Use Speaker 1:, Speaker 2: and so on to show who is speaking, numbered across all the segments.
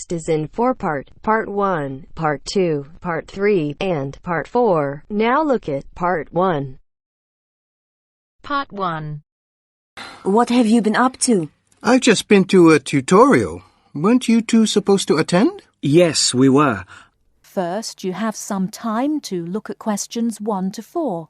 Speaker 1: test is in 4-part, Part 1, Part 2, Part 3, and Part 4. Now look at Part 1.
Speaker 2: Part 1.
Speaker 3: What have you been up to?
Speaker 4: I've just been to a tutorial. Weren't you two supposed to attend?
Speaker 5: Yes, we were.
Speaker 6: First, you have some time to look at questions 1 to 4.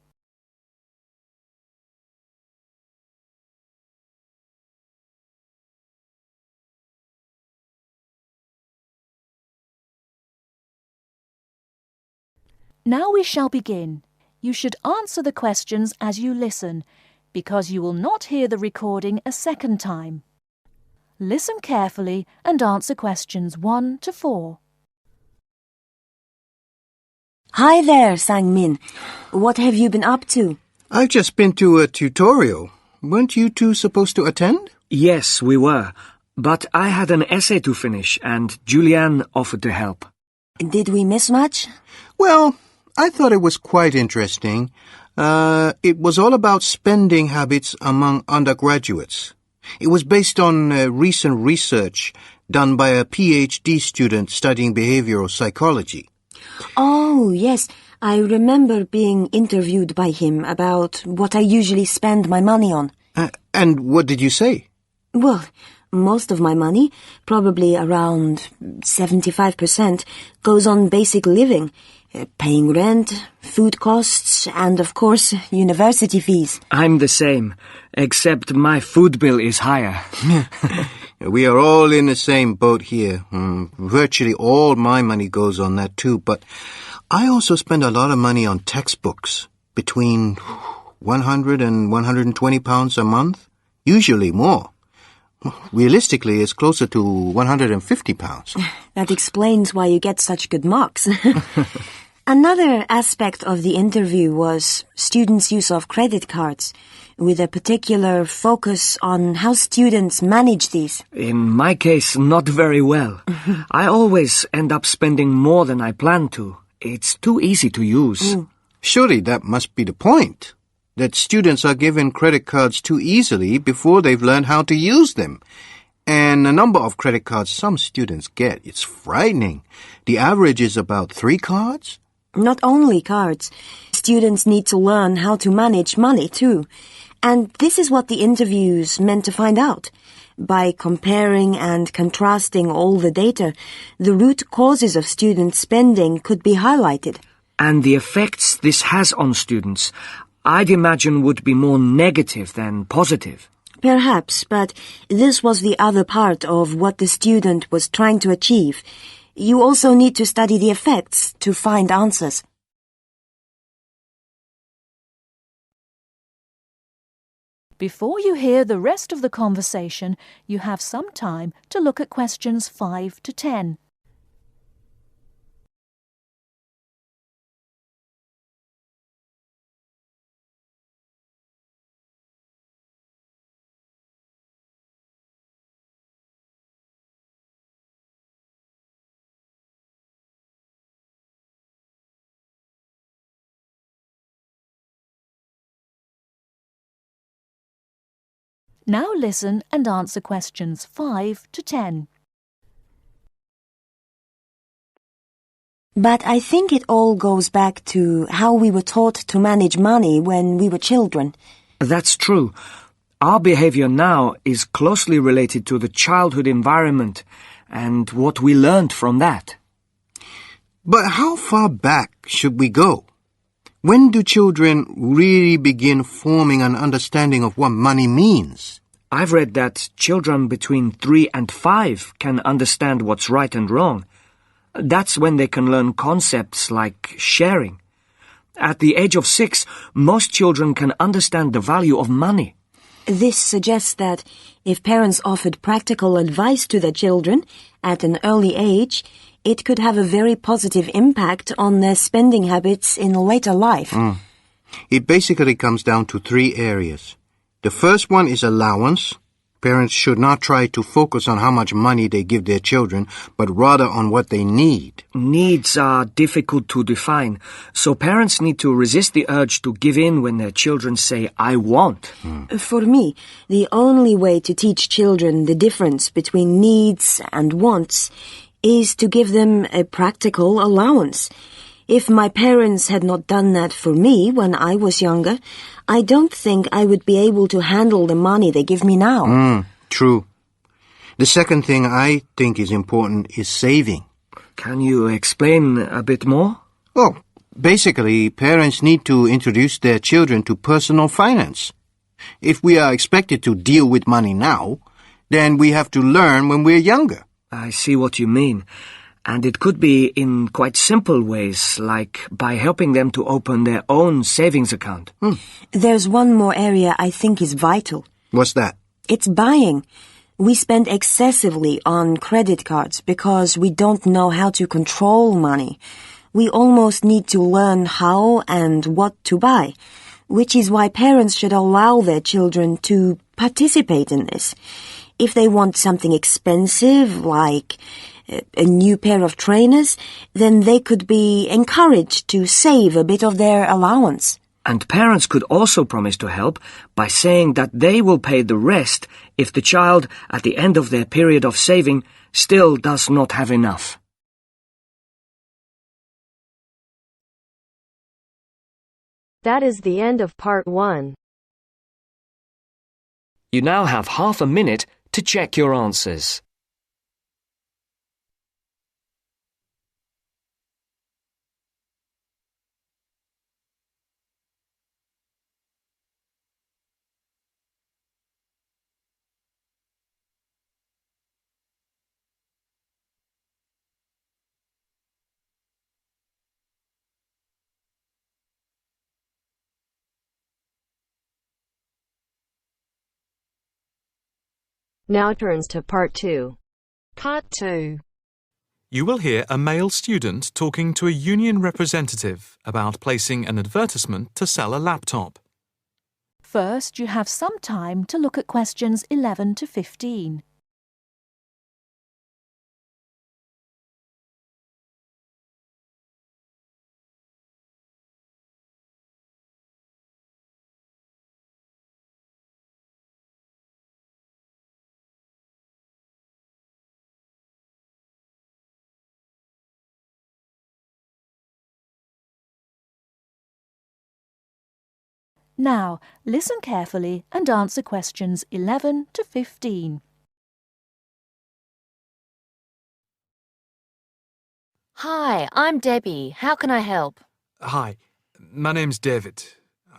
Speaker 6: Now we shall begin. You should answer the questions as you listen, because you will not hear the recording a second time. Listen carefully and answer questions 1 to 4.
Speaker 3: Hi there, Sang-min. What have you been up to?
Speaker 4: I've just been to a tutorial. Weren't you two supposed to attend?
Speaker 5: Yes, we were. But I had an essay to finish and Julianne offered to help.
Speaker 3: Did we miss much?
Speaker 4: Well, I thought it was quite interesting. It was all about spending habits among undergraduates. It was based on recent research done by a PhD student studying behavioral psychology.
Speaker 3: Oh, yes. I remember being interviewed by him about what I usually spend my money on.
Speaker 4: And what did you say?
Speaker 3: Well, most of my money, probably around 75%, goes on basic living. Paying rent, food costs, and of course, university fees.
Speaker 5: I'm the same, except my food bill is higher.
Speaker 4: We are all in the same boat here. Virtually all my money goes on that too, but I also spend a lot of money on textbooks, between 100 and 120 pounds a month, usually more. Realistically, it's closer to 150 pounds.
Speaker 3: That explains why you get such good marks. Another aspect of the interview was students' use of credit cards, with a particular focus on how students manage these.
Speaker 5: In my case, not very well. I always end up spending more than I plan to. It's too easy to use.
Speaker 4: Surely that must be the point. That students are given credit cards too easily before they've learned how to use them. And the number of credit cards some students get, it's frightening. The average is about 3 cards.
Speaker 3: Not only cards. Students need to learn how to manage money too. And this is what the interviews meant to find out. By comparing and contrasting all the data, the root causes of student spending could be highlighted.
Speaker 5: And the effects this has on students, I'd imagine, would be more negative than positive.
Speaker 3: Perhaps, but this was the other part of what the student was trying to achieve. You also need to study the effects to find answers.
Speaker 6: Before you hear the rest of the conversation, you have some time to look at questions 5 to 10. Now listen and answer questions 5 to 10.
Speaker 3: But I think it all goes back to how we were taught to manage money when we were children.
Speaker 5: That's true. Our behavior now is closely related to the childhood environment and what we learned from that.
Speaker 4: But how far back should we go? When do children really begin forming an understanding of what money means?
Speaker 5: I've read that children between 3 and 5 can understand what's right and wrong. That's when they can learn concepts like sharing. At the age of 6, most children can understand the value of money.
Speaker 3: This suggests that if parents offered practical advice to their children at an early age, it could have a very positive impact on their spending habits in later life.
Speaker 4: It basically comes down to 3 areas. The first one is allowance. Parents should not try to focus on how much money they give their children, but rather on what they need.
Speaker 5: Needs are difficult to define, so parents need to resist the urge to give in when their children say, "I want."
Speaker 3: For me, the only way to teach children the difference between needs and wants is to give them a practical allowance. If my parents had not done that for me when I was younger, I don't think I would be able to handle the money they give me now.
Speaker 4: True. The second thing I think is important is saving.
Speaker 5: Can you explain a bit more?
Speaker 4: Well, basically, parents need to introduce their children to personal finance. If we are expected to deal with money now, then we have to learn when we're younger.
Speaker 5: I see what you mean. And it could be in quite simple ways, like by helping them to open their own savings account.
Speaker 3: There's one more area I think is vital.
Speaker 4: What's that?
Speaker 3: It's buying. We spend excessively on credit cards because we don't know how to control money. We almost need to learn how and what to buy, which is why parents should allow their children to participate in this. If they want something expensive, like a new pair of trainers, then they could be encouraged to save a bit of their allowance.
Speaker 5: And parents could also promise to help by saying that they will pay the rest if the child, at the end of their period of saving, still does not have enough.
Speaker 1: That is the end of part 1.
Speaker 5: You now have half a minute to check your answers.
Speaker 1: Now turns to part 2.
Speaker 2: Part 2.
Speaker 7: You will hear a male student talking to a union representative about placing an advertisement to sell a laptop.
Speaker 6: First, you have some time to look at questions 11 to 15. Now, listen carefully and answer questions 11 to 15.
Speaker 2: Hi, I'm Debbie. How can I help?
Speaker 7: Hi, my name's David.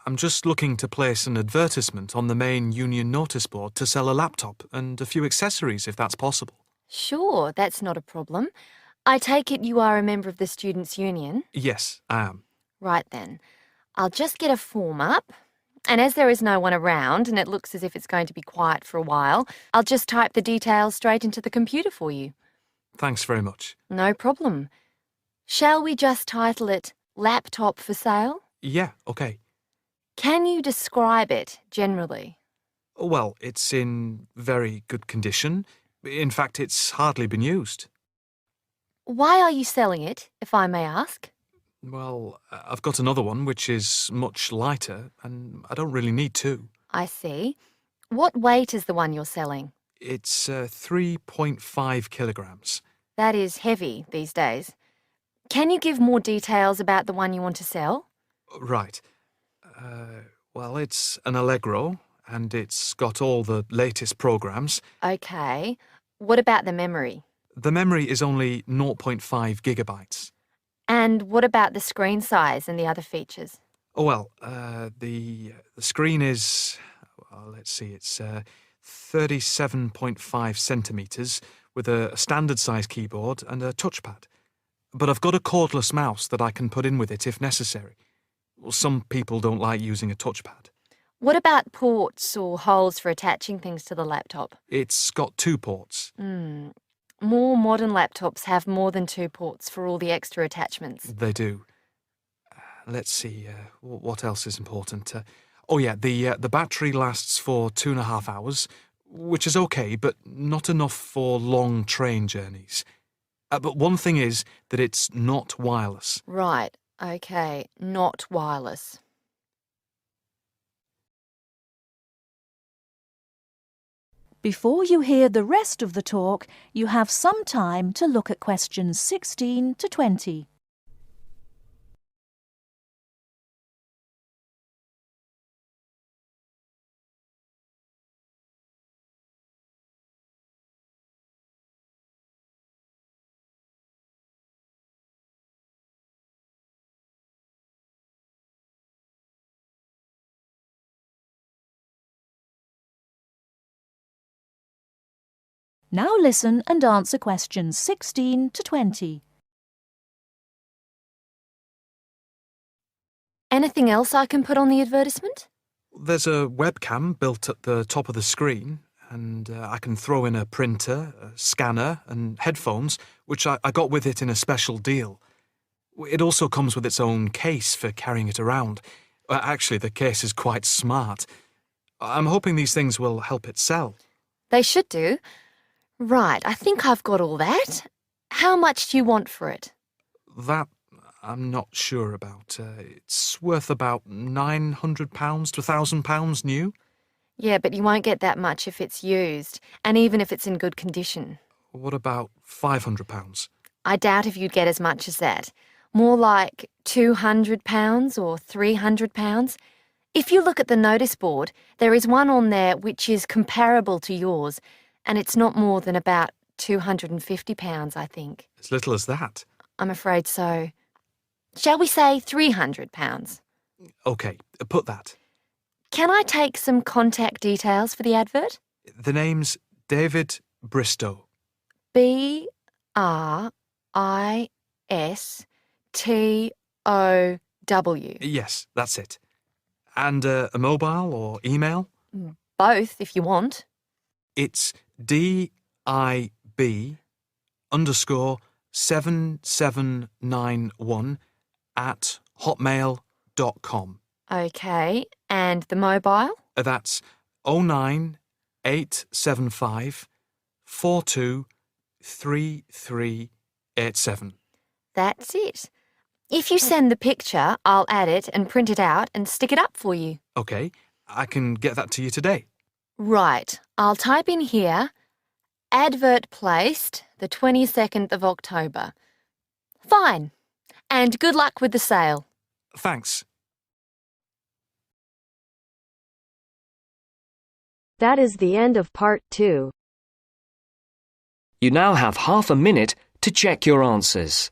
Speaker 7: I'm just looking to place an advertisement on the main union notice board to sell a laptop and a few accessories if that's possible.
Speaker 2: Sure, that's not a problem. I take it you are a member of the Students' Union?
Speaker 7: Yes, I am.
Speaker 2: Right then. I'll just get a form up. And as there is no one around and it looks as if it's going to be quiet for a while, I'll just type the details straight into the computer for you.
Speaker 7: Thanks very much.
Speaker 2: No problem. Shall we just title it Laptop for Sale?
Speaker 7: Yeah, okay.
Speaker 2: Can you describe it generally?
Speaker 7: Well, it's in very good condition. In fact, it's hardly been used.
Speaker 2: Why are you selling it, if I may ask?
Speaker 7: Well, I've got another one which is much lighter, and I don't really need two.
Speaker 2: I see. What weight is the one you're selling?
Speaker 7: It's 3.5 kilograms.
Speaker 2: That is heavy these days. Can you give more details about the one you want to sell?
Speaker 7: Right. Well, it's an Allegro, and it's got all the latest programs.
Speaker 2: Okay. What about the memory?
Speaker 7: The memory is only 0.5 gigabytes.
Speaker 2: And what about the screen size and the other features?
Speaker 7: Oh, well, the screen is, well, let's see, it's 37.5 centimetres with a standard size keyboard and a touchpad. But I've got a cordless mouse that I can put in with it if necessary. Well, some people don't like using a touchpad.
Speaker 2: What about ports or holes for attaching things to the laptop?
Speaker 7: It's got 2 ports.
Speaker 2: More modern laptops have more than 2 ports for all the extra attachments.
Speaker 7: They do. Let's see, what else is important? Oh yeah, the battery lasts for 2.5 hours, which is okay, but not enough for long train journeys. But one thing is that it's not wireless.
Speaker 2: Right, okay, not wireless.
Speaker 6: Before you hear the rest of the talk, you have some time to look at questions 16 to 20. Now listen and answer questions 16 to 20.
Speaker 2: Anything else I can put on the advertisement?
Speaker 7: There's a webcam built at the top of the screen, and I can throw in a printer, a scanner, and headphones, which I got with it in a special deal. It also comes with its own case for carrying it around. Actually, the case is quite smart. I'm hoping these things will help it sell.
Speaker 2: They should do. Right, I think I've got all that. How much do you want for it?
Speaker 7: That I'm not sure about. It's worth about £900 to £1,000 new.
Speaker 2: Yeah, but you won't get that much if it's used, and even if it's in good condition.
Speaker 7: What about £500?
Speaker 2: I doubt if you'd get as much as that. More like £200 or £300. If you look at the notice board, there is one on there which is comparable to yours, and it's not more than about £250, I think.
Speaker 7: As little as that?
Speaker 2: I'm afraid so. Shall we say £300?
Speaker 7: OK, put that.
Speaker 2: Can I take some contact details for the advert?
Speaker 7: The name's David Bristow.
Speaker 2: BRISTOW.
Speaker 7: Yes, that's it. And a mobile or email?
Speaker 2: Both, if you want.
Speaker 7: It's DIB771@hotmail.com.
Speaker 2: OK, and the mobile?
Speaker 7: That's 09875 423387.
Speaker 2: That's it. If you send the picture, I'll add it and print it out and stick it up for you.
Speaker 7: OK, I can get that to you today.
Speaker 2: Right, I'll type in here, advert placed the 22nd of October. Fine. And good luck with the sale.
Speaker 7: Thanks.
Speaker 1: That is the end of part 2.
Speaker 5: You now have half a minute to check your answers.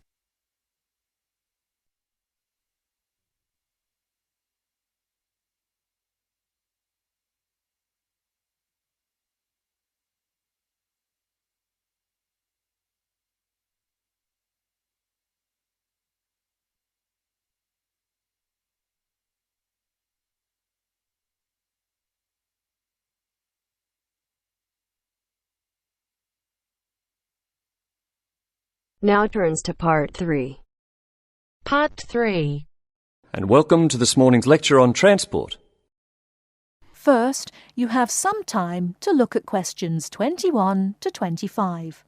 Speaker 1: Now turns to part 3.
Speaker 6: Part 3.
Speaker 8: And welcome to this morning's lecture on transport.
Speaker 6: First, you have some time to look at questions 21 to 25.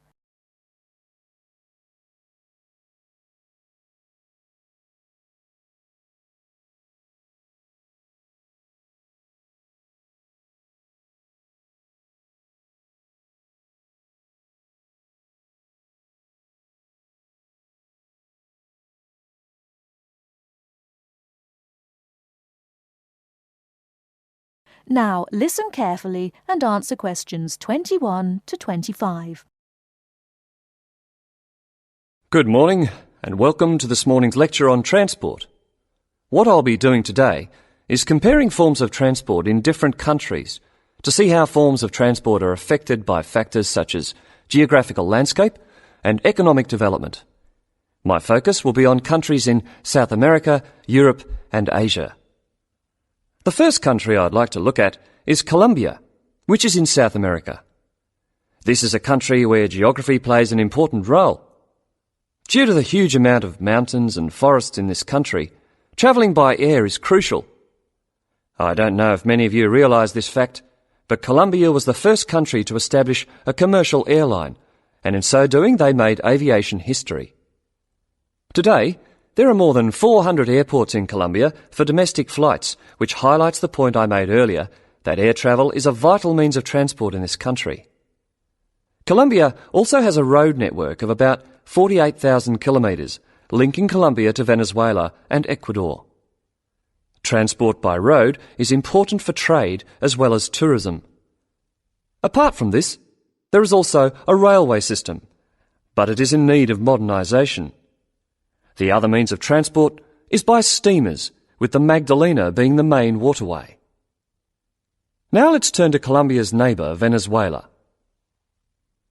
Speaker 6: Now, listen carefully and answer questions 21 to 25.
Speaker 8: Good morning, and welcome to this morning's lecture on transport. What I'll be doing today is comparing forms of transport in different countries to see how forms of transport are affected by factors such as geographical landscape and economic development. My focus will be on countries in South America, Europe, and Asia. The first country I'd like to look at is Colombia, which is in South America. This is a country where geography plays an important role. Due to the huge amount of mountains and forests in this country, travelling by air is crucial. I don't know if many of you realise this fact, but Colombia was the first country to establish a commercial airline, and in so doing they made aviation history. Today, there are more than 400 airports in Colombia for domestic flights, which highlights the point I made earlier that air travel is a vital means of transport in this country. Colombia also has a road network of about 48,000 kilometres linking Colombia to Venezuela and Ecuador. Transport by road is important for trade as well as tourism. Apart from this, there is also a railway system, but it is in need of modernisation. The other means of transport is by steamers, with the Magdalena being the main waterway. Now let's turn to Colombia's neighbour, Venezuela.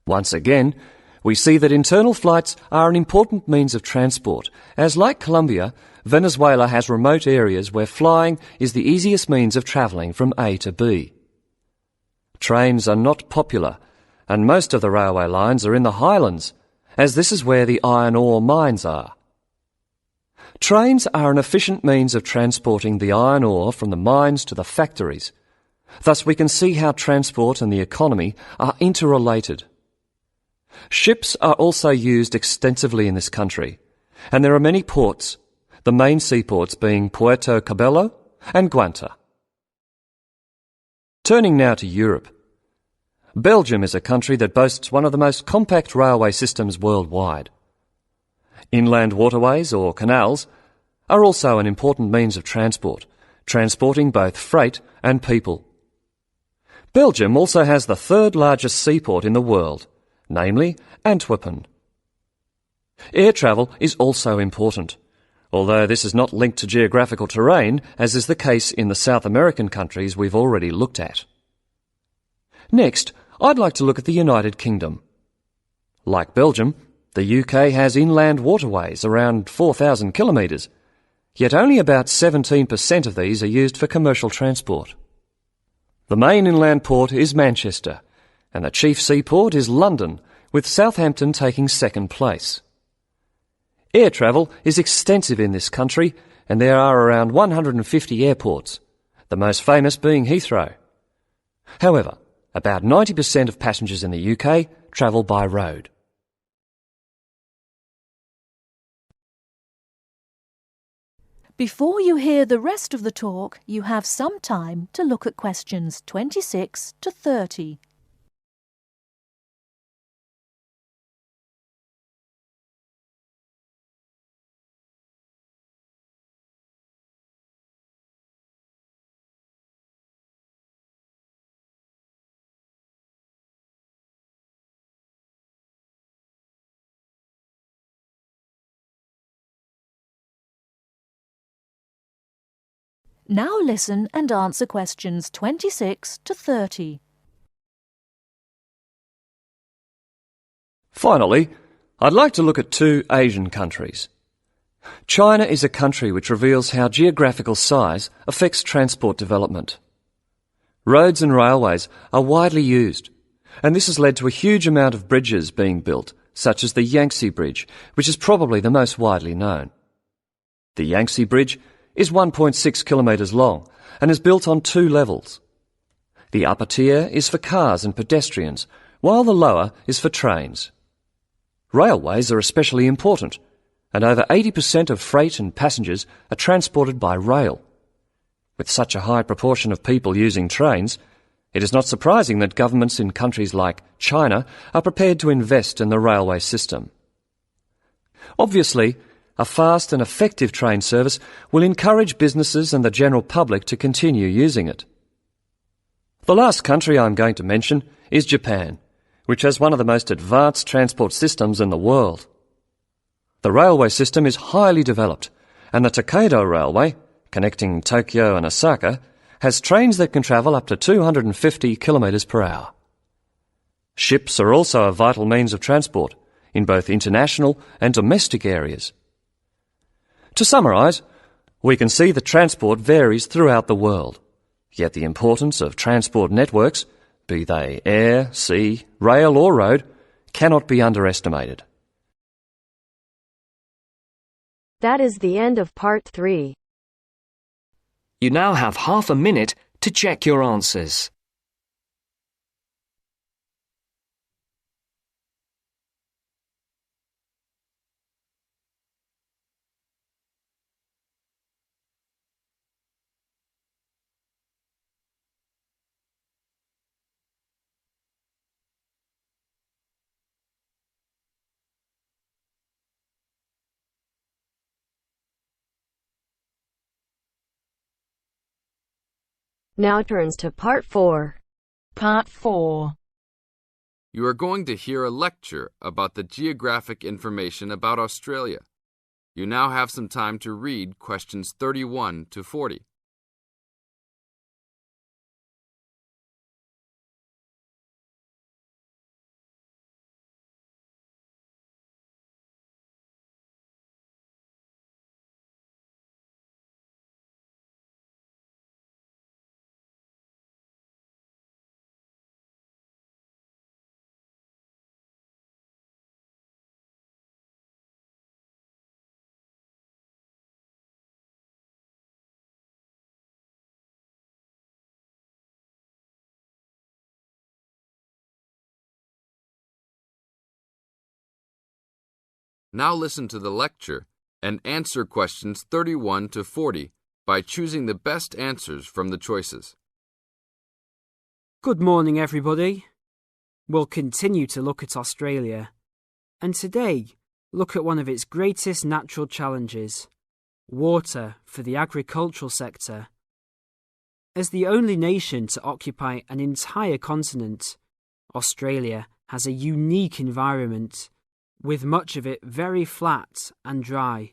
Speaker 8: Once again, we see that internal flights are an important means of transport, as like Colombia, Venezuela has remote areas where flying is the easiest means of travelling from A to B. Trains are not popular, and most of the railway lines are in the highlands, as this is where the iron ore mines are. Trains are an efficient means of transporting the iron ore from the mines to the factories. Thus we can see how transport and the economy are interrelated. Ships are also used extensively in this country, and there are many ports, the main seaports being Puerto Cabello and Guanta. Turning now to Europe. Belgium is a country that boasts one of the most compact railway systems worldwide. Inland waterways, or canals, are also an important means of transport, transporting both freight and people. Belgium also has the third largest seaport in the world, namely Antwerpen. Air travel is also important, although this is not linked to geographical terrain, as is the case in the South American countries we've already looked at. Next, I'd like to look at the United Kingdom. Like Belgium, the UK has inland waterways around 4,000 kilometres, yet only about 17% of these are used for commercial transport. The main inland port is Manchester, and the chief seaport is London, with Southampton taking second place. Air travel is extensive in this country, and there are around 150 airports, the most famous being Heathrow. However, about 90% of passengers in the UK travel by road.
Speaker 6: Before you hear the rest of the talk, you have some time to look at questions 26 to 30. Now listen and answer questions 26 to 30.
Speaker 8: Finally, I'd like to look at two Asian countries. China is a country which reveals how geographical size affects transport development. Roads and railways are widely used, and this has led to a huge amount of bridges being built, such as the Yangtze Bridge, which is probably the most widely known. The Yangtze Bridge is 1.6 kilometres long and is built on two levels. The upper tier is for cars and pedestrians, while the lower is for trains. Railways are especially important, and over 80% of freight and passengers are transported by rail. With such a high proportion of people using trains, it is not surprising that governments in countries like China are prepared to invest in the railway system. Obviously, a fast and effective train service will encourage businesses and the general public to continue using it. The last country I'm going to mention is Japan, which has one of the most advanced transport systems in the world. The railway system is highly developed, and the Tokaido Railway, connecting Tokyo and Osaka, has trains that can travel up to 250 kilometres per hour. Ships are also a vital means of transport in both international and domestic areas. To summarise, we can see that transport varies throughout the world, yet the importance of transport networks, be they air, sea, rail or road, cannot be underestimated.
Speaker 1: That is the end of part 3.
Speaker 5: You now have half a minute to check your answers.
Speaker 1: Now turns to Part 4.
Speaker 6: Part 4.
Speaker 9: You are going to hear a lecture about the geographic information about Australia. You now have some time to read questions 31 to 40. Now listen to the lecture and answer questions 31 to 40 by choosing the best answers from the choices.
Speaker 10: Good morning, everybody. We'll continue to look at Australia, and today look at one of its greatest natural challenges, water for the agricultural sector. As the only nation to occupy an entire continent, Australia has a unique environment, with much of it very flat and dry.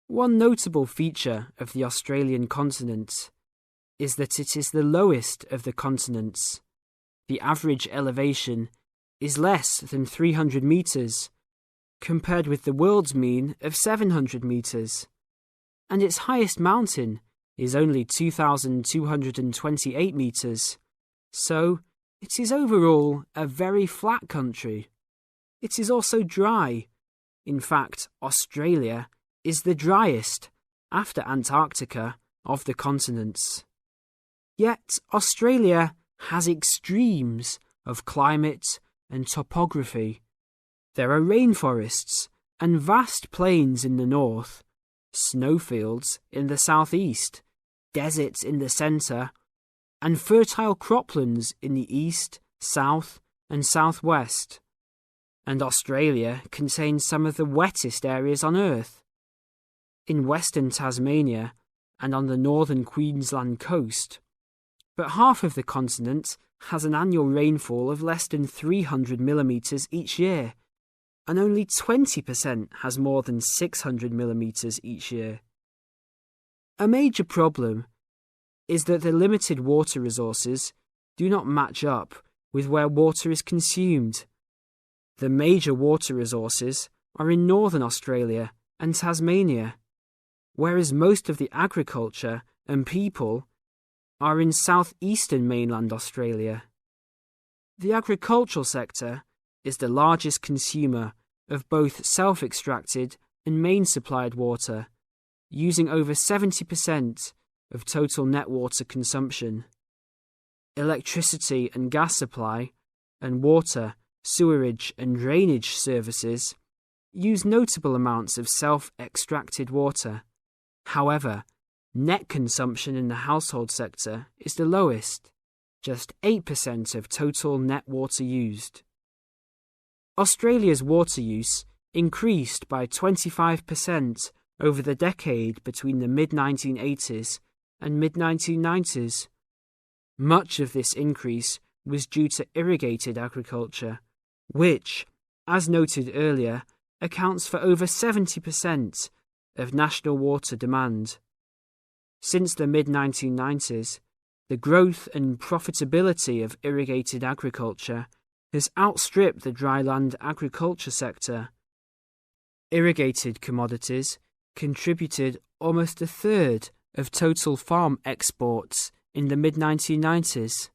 Speaker 10: One notable feature of the Australian continent is that it is the lowest of the continents. The average elevation is less than 300 metres, compared with the world's mean of 700 metres, and its highest mountain is only 2,228 metres, so it is overall a very flat country. It is also dry. In fact, Australia is the driest, after Antarctica, of the continents. Yet Australia has extremes of climate and topography. There are rainforests and vast plains in the north, snowfields in the southeast, deserts in the centre, and fertile croplands in the east, south, and southwest. And Australia contains some of the wettest areas on Earth. In western Tasmania and on the northern Queensland coast, but half of the continent has an annual rainfall of less than 300 millimetres each year, and only 20% has more than 600 millimetres each year. A major problem is that the limited water resources do not match up with where water is consumed. The major water resources are in northern Australia and Tasmania, whereas most of the agriculture and people are in southeastern mainland Australia. The agricultural sector is the largest consumer of both self-extracted and main-supplied water, using over 70% of total net water consumption. Electricity and gas supply and water, sewerage and drainage services use notable amounts of self-extracted water. However, net consumption in the household sector is the lowest, just 8% of total net water used. Australia's water use increased by 25% over the decade between the mid-1980s and mid-1990s. Much of this increase was due to irrigated agriculture, which, as noted earlier, accounts for over 70% of national water demand. Since the mid-1990s, the growth and profitability of irrigated agriculture has outstripped the dryland agriculture sector. Irrigated commodities contributed almost a third of total farm exports in the mid-1990s.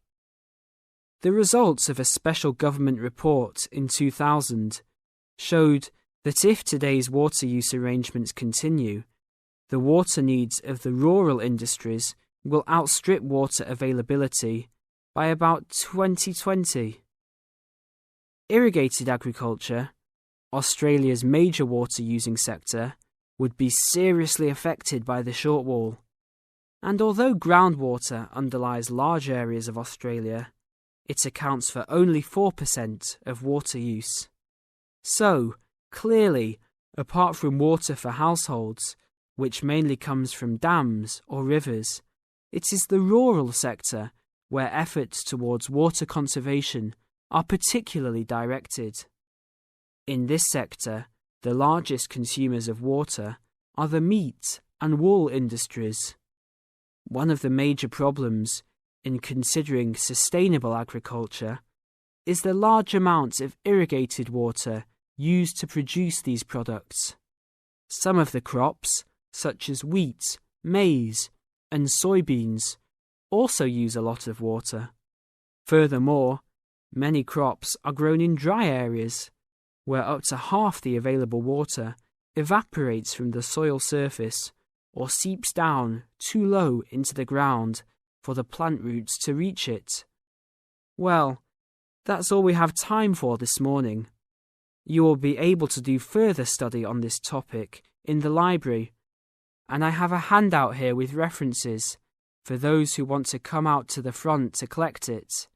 Speaker 10: The results of a special government report in 2000 showed that if today's water use arrangements continue, the water needs of the rural industries will outstrip water availability by about 2020. Irrigated agriculture, Australia's major water-using sector, would be seriously affected by the shortfall. And although groundwater underlies large areas of Australia, it accounts for only 4% of water use. So, clearly, apart from water for households, which mainly comes from dams or rivers, It is the rural sector where efforts towards water conservation are particularly directed. In this sector, the largest consumers of water are the meat and wool industries. One of the major problems in considering sustainable agriculture is the large amounts of irrigated water used to produce these products. Some of the crops, such as wheat, maize, and soybeans, also use a lot of water. Furthermore, many crops are grown in dry areas, where up to half the available water evaporates from the soil surface or seeps down too low into the ground for the plant roots to reach it. Well, that's all we have time for this morning. You will be able to do further study on this topic in the library, and I have a handout here with references for those who want to come out to the front to collect it.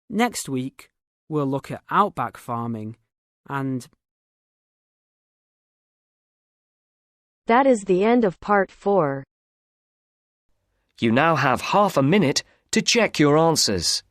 Speaker 10: Next week, we'll look at outback farming and...
Speaker 1: That is the end of part 4.
Speaker 5: You now have half a minute to check your answers.